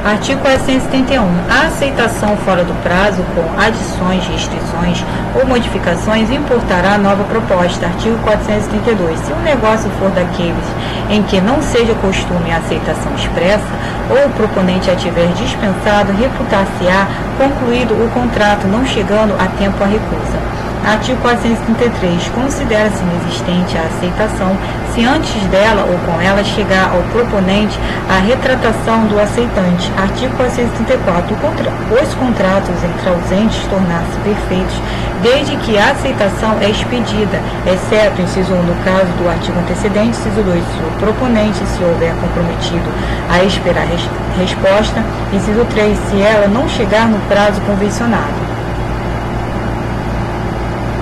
Artigo 471. A aceitação fora do prazo, com adições, restrições ou modificações, importará nova proposta. Artigo 472. Se o negócio for daqueles em que não seja costume a aceitação expressa, ou o proponente a tiver dispensado, reputar-se-á concluído o contrato, não chegando a tempo a recusa. Artigo 433. Considera-se inexistente a aceitação se antes dela ou com ela chegar ao proponente a retratação do aceitante. Artigo 434. Os contratos entre ausentes tornar-se perfeitos desde que a aceitação é expedida, exceto, inciso 1, no caso do artigo antecedente, inciso 2, se o proponente se houver comprometido a esperar resposta, inciso 3, se ela não chegar no prazo convencionado.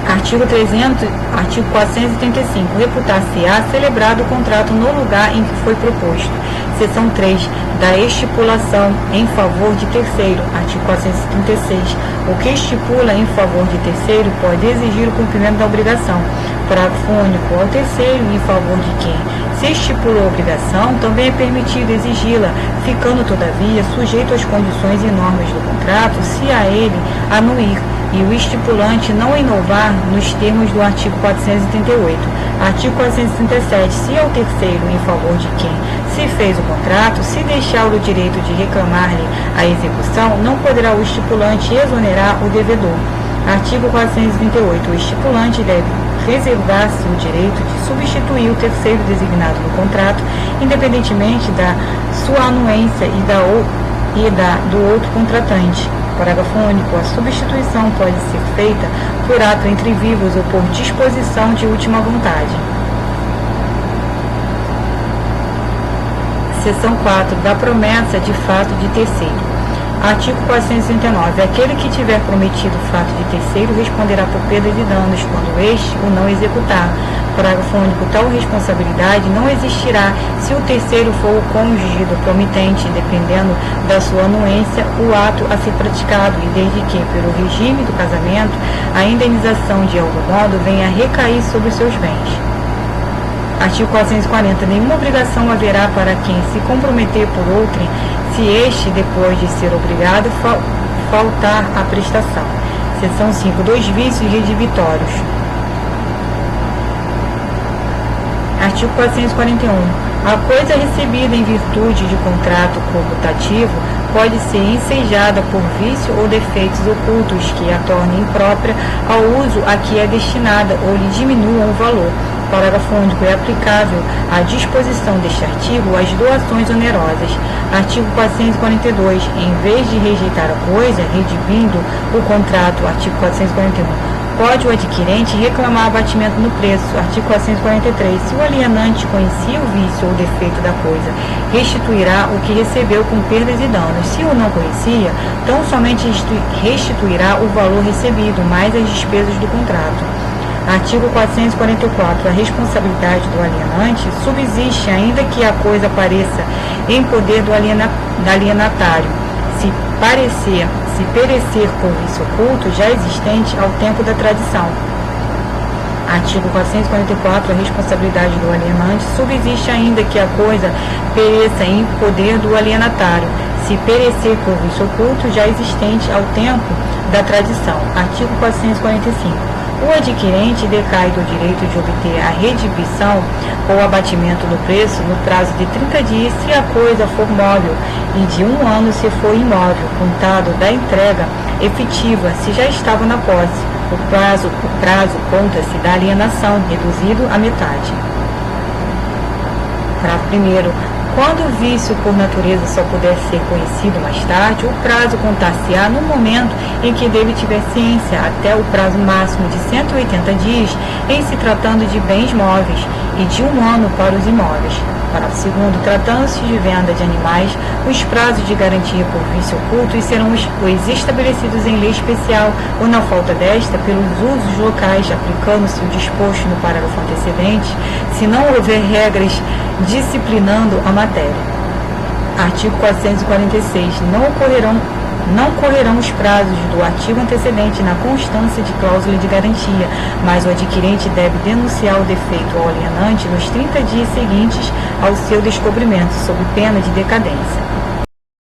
Artigo 435. Reputar-se-á celebrado o contrato no lugar em que foi proposto. Seção 3. Da estipulação em favor de terceiro. Artigo 436. O que estipula em favor de terceiro pode exigir o cumprimento da obrigação. Parágrafo único. Ao terceiro, em favor de quem se estipulou a obrigação, também é permitido exigi-la, ficando, todavia, sujeito às condições e normas do contrato, se a ele anuir e o estipulante não inovar nos termos do artigo 438. Artigo 437. Se ao terceiro, em favor de quem se fez o contrato, se deixar o direito de reclamar-lhe a execução, não poderá o estipulante exonerar o devedor. Artigo 438. O estipulante deve reservar-se o direito de substituir o terceiro designado no contrato, independentemente da sua anuência e do outro contratante. Parágrafo único. A substituição pode ser feita por ato entre vivos ou por disposição de última vontade. Seção 4. Da promessa de fato de terceiro. Artigo 469. Aquele que tiver prometido fato de terceiro responderá por perdas e danos quando este o não executar. Parágrafo único. Tal responsabilidade não existirá se o terceiro for o cônjuge do promitente, dependendo da sua anuência, o ato a ser praticado, e desde que, pelo regime do casamento, a indenização de algum modo venha a recair sobre os seus bens. Artigo 440. Nenhuma obrigação haverá para quem se comprometer por outrem, se este, depois de ser obrigado, faltar à prestação. Seção 5. Dois vícios redivitórios. Artigo 441. A coisa recebida em virtude de contrato comutativo pode ser ensejada por vício ou defeitos ocultos que a tornem imprópria ao uso a que é destinada ou lhe diminuam o valor. Parágrafo único. É aplicável à disposição deste artigo às doações onerosas. Artigo 442. Em vez de rejeitar a coisa, redimindo o contrato, artigo 441, pode o adquirente reclamar abatimento no preço. Artigo 443. Se o alienante conhecia o vício ou defeito da coisa, restituirá o que recebeu com perdas e danos. Se o não conhecia, tão somente restituirá o valor recebido, mais as despesas do contrato. Artigo 444. A responsabilidade do alienante subsiste ainda que a coisa pareça em poder do alienatário, se perecer com vício oculto já existente ao tempo da tradição. Artigo 444. A responsabilidade do alienante subsiste ainda que a coisa pereça em poder do alienatário, se perecer por vício oculto já existente ao tempo da tradição. Artigo 445. O adquirente decai do direito de obter a redibição ou abatimento do preço no prazo de 30 dias se a coisa for móvel e de 1 ano se for imóvel, contado da entrega efetiva se já estava na posse. O prazo conta-se da alienação, reduzido à metade. Parágrafo 1º. Quando o vício por natureza só puder ser conhecido mais tarde, o prazo contar-se-á no momento em que dele tiver ciência, até o prazo máximo de 180 dias, em se tratando de bens móveis, e de 1 ano para os imóveis. Parágrafo 2º. Tratando-se de venda de animais, os prazos de garantia por vício oculto serão os estabelecidos em lei especial, ou, na falta desta, pelos usos locais, aplicando-se o disposto no parágrafo antecedente, se não houver regras disciplinando a matéria. Artigo 446. Não correrão os prazos do artigo antecedente na constância de cláusula de garantia, mas o adquirente deve denunciar o defeito ao alienante nos 30 dias seguintes ao seu descobrimento, sob pena de decadência.